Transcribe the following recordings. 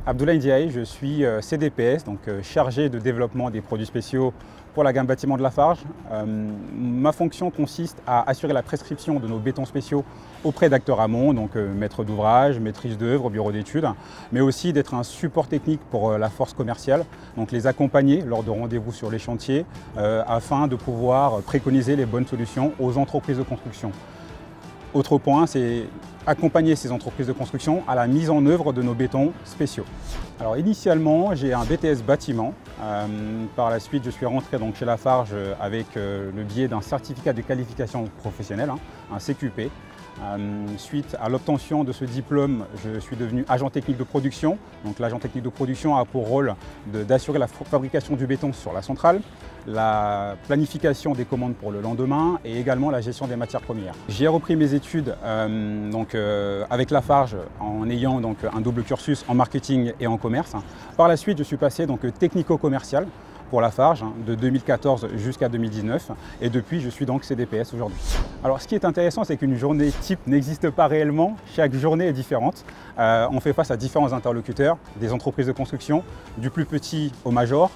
Abdoulaye Ndiaye, je suis CDPS, donc chargé de développement des produits spéciaux pour la gamme bâtiment de Lafarge. Ma fonction consiste à assurer la prescription de nos bétons spéciaux auprès d'acteurs amont, donc maître d'ouvrage, maîtrise d'œuvre, bureau d'études, mais aussi d'être un support technique pour la force commerciale, donc les accompagner lors de rendez-vous sur les chantiers afin de pouvoir préconiser les bonnes solutions aux entreprises de construction. Autre point, c'est accompagner ces entreprises de construction à la mise en œuvre de nos bétons spéciaux. Alors initialement, j'ai un BTS bâtiment. Par la suite, je suis rentré donc chez Lafarge avec le biais d'un certificat de qualification professionnelle, un CQP. Suite à l'obtention de ce diplôme, je suis devenu agent technique de production. Donc l'agent technique de production a pour rôle d'assurer la fabrication du béton sur la centrale, la planification des commandes pour le lendemain et également la gestion des matières premières. J'ai repris mes études avec Lafarge en ayant donc un double cursus en marketing et en commerce. Par la suite, je suis passé donc technico-commercial pour Lafarge de 2014 jusqu'à 2019 et depuis je suis donc CDPS aujourd'hui. Alors ce qui est intéressant, c'est qu'une journée type n'existe pas réellement, chaque journée est différente. On fait face à différents interlocuteurs, des entreprises de construction, du plus petit au major,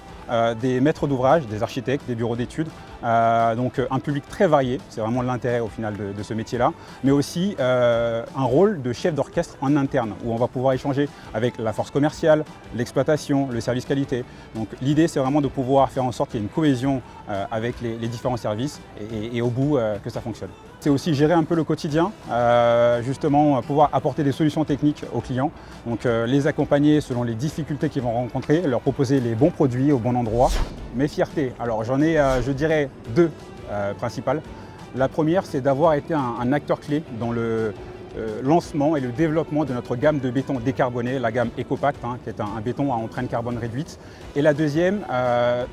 des maîtres d'ouvrage, des architectes, des bureaux d'études, donc un public très varié, c'est vraiment l'intérêt au final de ce métier-là, mais aussi un rôle de chef d'orchestre en interne où on va pouvoir échanger avec la force commerciale, l'exploitation, le service qualité. Donc l'idée c'est vraiment de pouvoir faire en sorte qu'il y ait une cohésion avec les différents services et au bout que ça fonctionne. C'est aussi gérer un peu le quotidien, justement pouvoir apporter des solutions techniques aux clients, donc les accompagner selon les difficultés qu'ils vont rencontrer, leur proposer les bons produits au bon endroit. Mes fiertés, alors j'en ai je dirais deux principales. La première c'est d'avoir été un acteur clé dans le lancement et le développement de notre gamme de béton décarboné, la gamme EcoPact, qui est un béton à empreinte carbone réduite. Et la deuxième,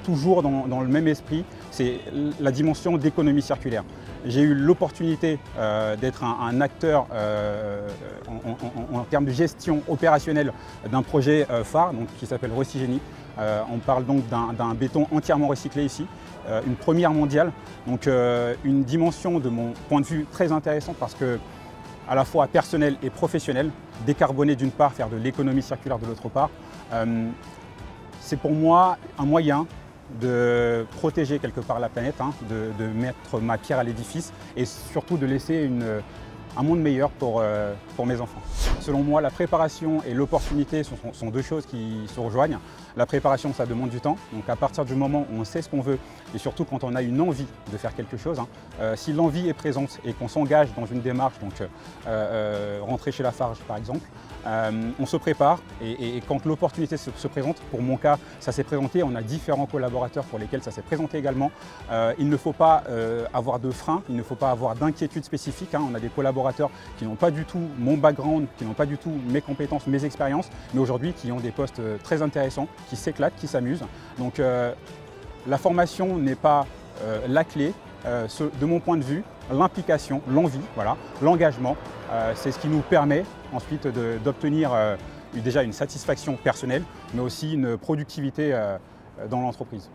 toujours dans le même esprit, c'est la dimension d'économie circulaire. J'ai eu l'opportunité d'être un acteur en termes de gestion opérationnelle d'un projet phare donc, qui s'appelle Recigénie. On parle donc d'un béton entièrement recyclé ici, une première mondiale, donc une dimension de mon point de vue très intéressante parce que à la fois personnel et professionnel, décarboner d'une part, faire de l'économie circulaire de l'autre part. C'est pour moi un moyen de protéger quelque part la planète, de mettre ma pierre à l'édifice et surtout de laisser un monde meilleur pour mes enfants. Selon moi, la préparation et l'opportunité sont deux choses qui se rejoignent. La préparation, ça demande du temps. Donc à partir du moment où on sait ce qu'on veut et surtout quand on a une envie de faire quelque chose, si l'envie est présente et qu'on s'engage dans une démarche, donc rentrer chez Lafarge par exemple, on se prépare et quand l'opportunité se présente, pour mon cas, ça s'est présenté, on a différents collaborateurs pour lesquels ça s'est présenté également. Il ne faut pas avoir de frein, il ne faut pas avoir d'inquiétude spécifique. On a des collaborateurs qui n'ont pas du tout mon background, qui n'ont pas du tout mes compétences, mes expériences, mais aujourd'hui qui ont des postes très intéressants, qui s'éclatent, qui s'amusent. Donc la formation n'est pas la clé. De mon point de vue, l'implication, l'envie, voilà, l'engagement, c'est ce qui nous permet ensuite d'obtenir déjà une satisfaction personnelle, mais aussi une productivité dans l'entreprise.